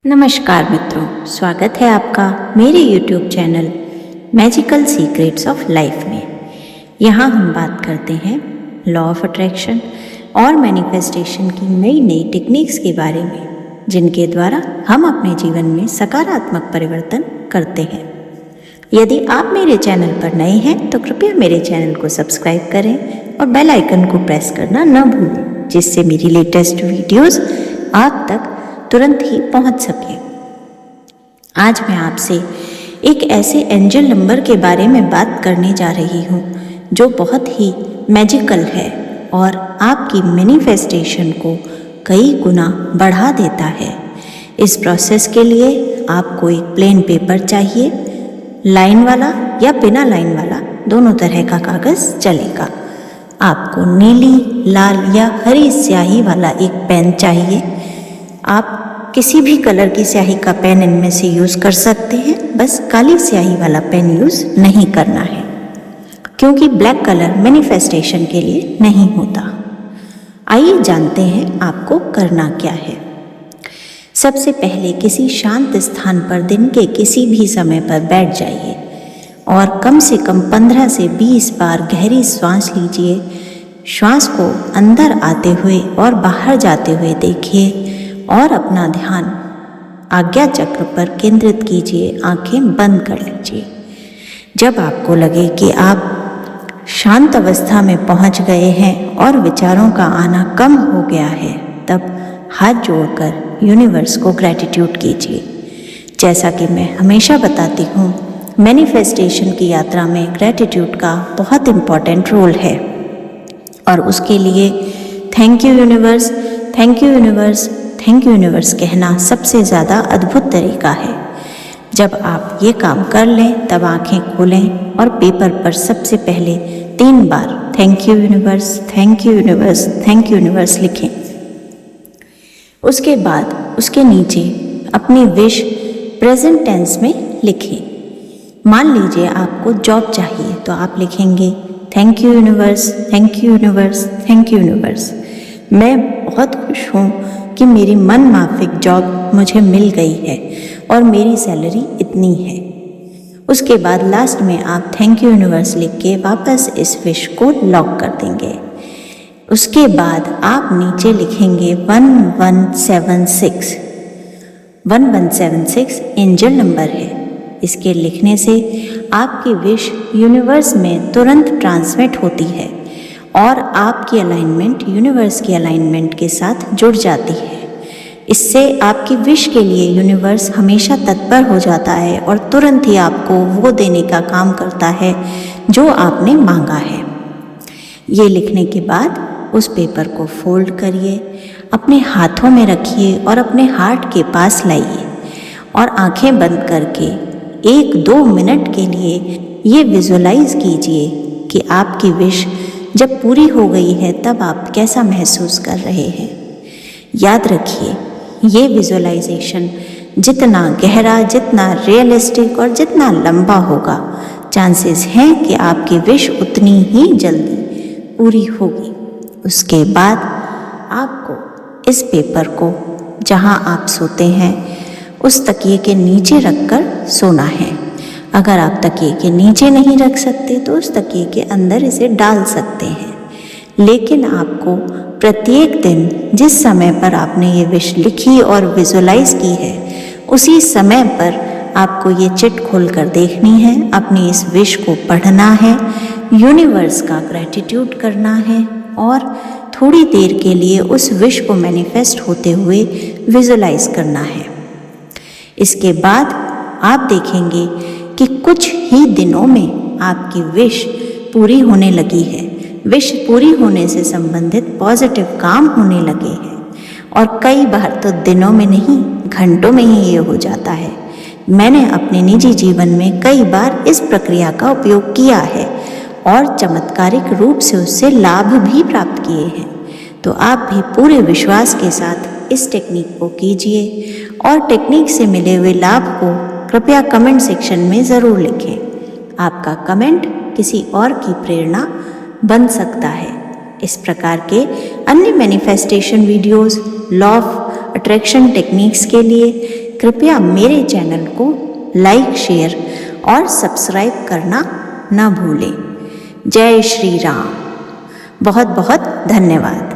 नमस्कार मित्रों, स्वागत है आपका मेरे YouTube channel magical secrets of life में। यहाँ हम बात करते हैं लॉ ऑफ अट्रैक्शन और मैनिफेस्टेशन की नई नई टेक्निक्स के बारे में, जिनके द्वारा हम अपने जीवन में सकारात्मक परिवर्तन करते हैं। यदि आप मेरे चैनल पर नए हैं तो कृपया मेरे चैनल को सब्सक्राइब करें और बेल आइकन को प्रेस करना न भूलें, जिससे मेरी लेटेस्ट वीडियोस आप तक तुरंत ही पहुंच सके। आज मैं आपसे एक ऐसे एंजल नंबर के बारे में बात करने जा रही हूं जो बहुत ही मैजिकल है और आपकी मैनिफेस्टेशन को कई गुना बढ़ा देता है। इस प्रोसेस के लिए आपको एक प्लेन पेपर चाहिए, लाइन वाला या बिना लाइन वाला दोनों तरह का कागज़ चलेगा। आपको नीली, लाल या हरी स्याही वाला एक पेन चाहिए। आप किसी भी कलर की स्याही का पेन इनमें से यूज़ कर सकते हैं, बस काली स्याही वाला पेन यूज़ नहीं करना है, क्योंकि ब्लैक कलर मैनिफेस्टेशन के लिए नहीं होता। आइए जानते हैं आपको करना क्या है। सबसे पहले किसी शांत स्थान पर दिन के किसी भी समय पर बैठ जाइए और कम से कम 15 से 20 बार गहरी सांस लीजिए। श्वास को अंदर आते हुए और बाहर जाते हुए देखिए और अपना ध्यान आज्ञा चक्र पर केंद्रित कीजिए। आंखें बंद कर लीजिए। जब आपको लगे कि आप शांत अवस्था में पहुंच गए हैं और विचारों का आना कम हो गया है, तब हाथ जोड़कर यूनिवर्स को ग्रैटिट्यूड कीजिए। जैसा कि मैं हमेशा बताती हूँ, मैनिफेस्टेशन की यात्रा में ग्रैटिट्यूड का बहुत इम्पॉर्टेंट रोल है और उसके लिए thank you universe, thank you universe, thank you universe कहना सबसे ज़्यादा अद्भुत तरीका है। जब आप ये काम कर लें तब आंखें खोलें और पेपर पर सबसे पहले 3 बार thank you universe, thank you universe, thank you universe लिखें। उसके बाद उसके नीचे अपनी विश प्रेजेंट टेंस में लिखें। मान लीजिए आपको जॉब चाहिए तो आप लिखेंगे thank you universe, thank you universe, thank you universe. मैं बहुत खुश हूँ कि मेरी मन माफिक जॉब मुझे मिल गई है और मेरी सैलरी इतनी है। उसके बाद लास्ट में आप थैंक यू यूनिवर्स लिख के वापस इस विश को लॉक कर देंगे। उसके बाद आप नीचे लिखेंगे 1176। 1176 एंजल नंबर है। इसके लिखने से आपकी विश यूनिवर्स में तुरंत ट्रांसमिट होती है और आपकी अलाइनमेंट यूनिवर्स की अलाइनमेंट के साथ जुड़ जाती है। इससे आपकी विश के लिए यूनिवर्स हमेशा तत्पर हो जाता है और तुरंत ही आपको वो देने का काम करता है जो आपने मांगा है। ये लिखने के बाद उस पेपर को फोल्ड करिए, अपने हाथों में रखिए और अपने हार्ट के पास लाइए और आंखें बंद करके 1-2 मिनट के लिए ये विजुलाइज कीजिए कि आपकी विश जब पूरी हो गई है तब आप कैसा महसूस कर रहे हैं। याद रखिए, ये विजुअलाइजेशन जितना गहरा, जितना रियलिस्टिक और जितना लंबा होगा, चांसेस हैं कि आपकी विश उतनी ही जल्दी पूरी होगी। उसके बाद आपको इस पेपर को जहां आप सोते हैं उस तकिए के नीचे रखकर सोना है। अगर आप तकिए के नीचे नहीं रख सकते तो उस तकिए के अंदर इसे डाल सकते हैं, लेकिन आपको प्रत्येक दिन जिस समय पर आपने ये विश लिखी और विजुलाइज की है, उसी समय पर आपको ये चिट खोल कर देखनी है, अपनी इस विश को पढ़ना है, यूनिवर्स का ग्रैटिट्यूड करना है और थोड़ी देर के लिए उस विश को मैनिफेस्ट होते हुए विजुलाइज करना है। इसके बाद आप देखेंगे कि कुछ ही दिनों में आपकी विश पूरी होने लगी है। विश पूरी होने से संबंधित पॉजिटिव काम होने लगे हैं और कई बार तो दिनों में नहीं, घंटों में ही ये हो जाता है। मैंने अपने निजी जीवन में कई बार इस प्रक्रिया का उपयोग किया है और चमत्कारिक रूप से उससे लाभ भी प्राप्त किए हैं। तो आप भी पूरे विश्वास के साथ इस टेक्निक को कीजिए और टेक्निक से मिले हुए लाभ को कृपया कमेंट सेक्शन में ज़रूर लिखें। आपका कमेंट किसी और की प्रेरणा बन सकता है। इस प्रकार के अन्य manifestation videos, law of attraction techniques के लिए कृपया मेरे चैनल को लाइक, शेयर और सब्सक्राइब करना न भूलें। जय श्री राम। बहुत बहुत धन्यवाद।